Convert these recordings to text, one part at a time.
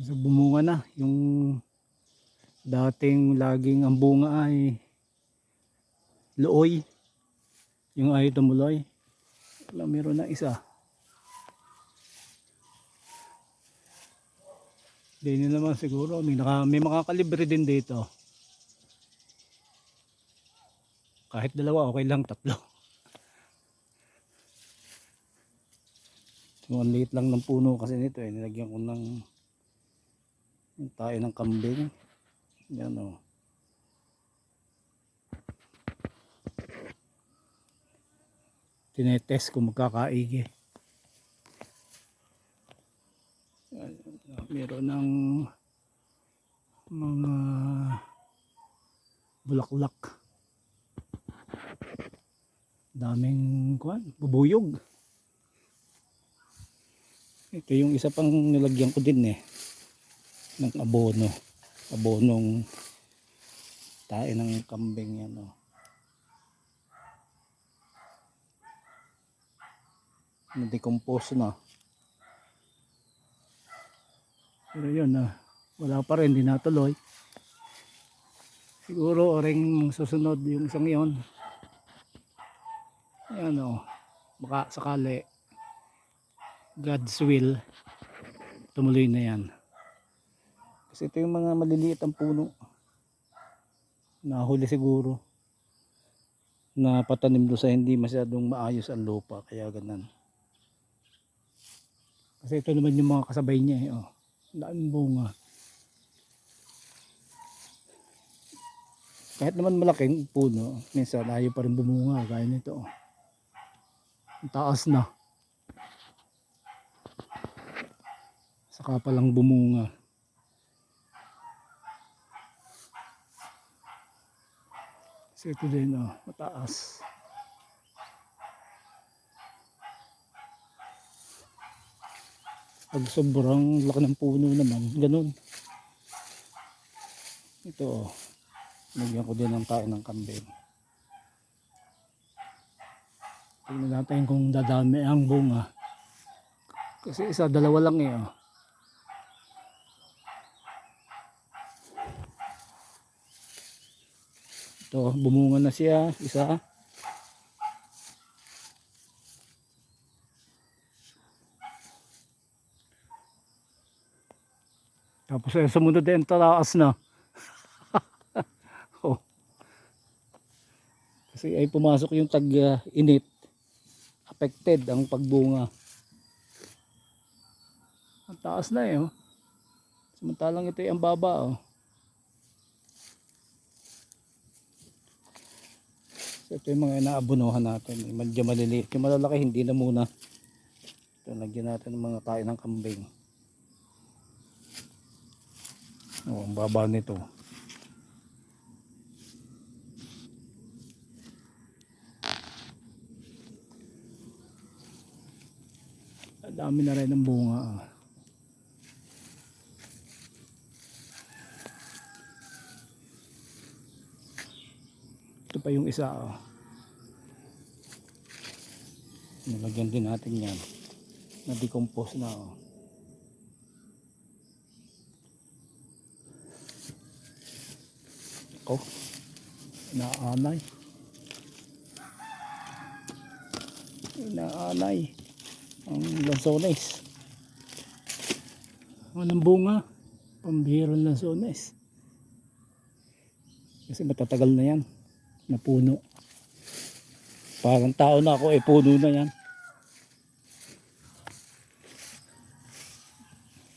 So, bumunga na yung dating laging ang bunga ay looy, yung ayaw tumuloy. Wala, meron na isa. Hindi naman siguro may makakalibre din dito. Kahit dalawa okay lang, tatlo. So, ang liit lang ng puno kasi nito eh. Nilagyan ko ng yung tayo ng kambing. Yan o. Tinetest kung magkakaigi. Meron ng mga bulaklak. Daming kuwan, bubuyog. Ito yung isa pang nilagyan ko din eh. Ng abono. Abonong tayo ng kambing yan o. Na-decompose na. Pero yun wala pa rin, hindi natuloy. Siguro oring susunod yung isang yon. Ayan o, baka sakali God's will tumuloy na yan. Kasi ito yung mga maliliit ang puno. Nahuli siguro. Na patanim doon sa hindi masyadong maayos ang lupa, kaya ganun. Kasi ito naman yung mga kasabay niya eh. Oh, daming bunga. Kahit naman malaking puno, minsan ayaw pa rin bumunga, gaya nito. Ang taas na. Saka pa lang bumunga. Kasi ito din mataas. Pag sobrang laki ng puno naman, ganun. Ito nagyan ko din ng tayo ng kambing. Tingnan natin kung dadami ang bunga. Kasi isa, dalawa lang eh. Ito, bumunga na siya, isa. Tapos ay sumunod din, taas na. Oh. Kasi ay pumasok yung tag-init. Affected ang pagbunga. Ang taas na eh. Samantalang ito ay ang baba. So ito yung mga inaabunuhan natin. Medyo maliliit. Yung malalaki hindi na muna. Ito, lagyan natin ng mga tayo ng kambing. Ang baba nito. Dami na rin ng bunga. Ito pa yung isa. Nilagyan din natin yan. Na-decompose na. Ito. Inaanay. Inaanay. Ang lansones. Walang bunga. Pambihirang lansones. Kasi matatagal na yan. Napuno. Parang tao na ako, puno na yan.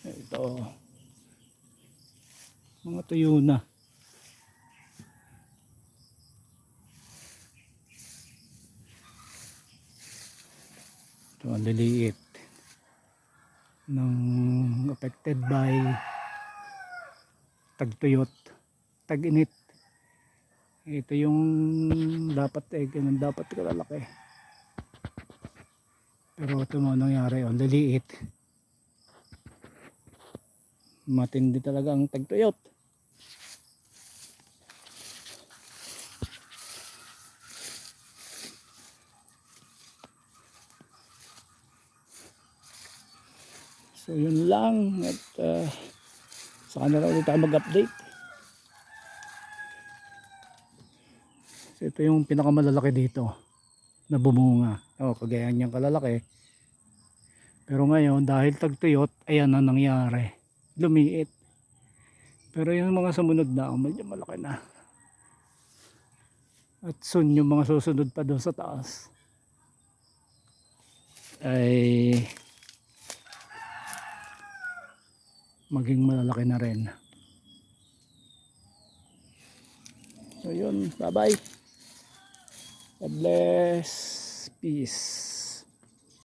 Ito. Mga tuyo na. Ito ang liliit. Nang affected by tagtuyot, tag-init. Ito yung dapat ganun dapat kalalaki. Pero ito mo nangyari, liliit. Matindi talaga ang tagtuyot. So yun lang at Saka na lang ulit tayo mag-update. So, ito yung pinakamalalaki dito na bumunga. Kagaya niyang kalalaki. Pero ngayon dahil tagtuyot, ayan na nangyari. Lumiit. Pero yung mga sumunod na, medyo malaki na. At soon yung mga susunod pa doon sa taas ay maging malalaki na rin. So yun, bye bye. God bless. Peace.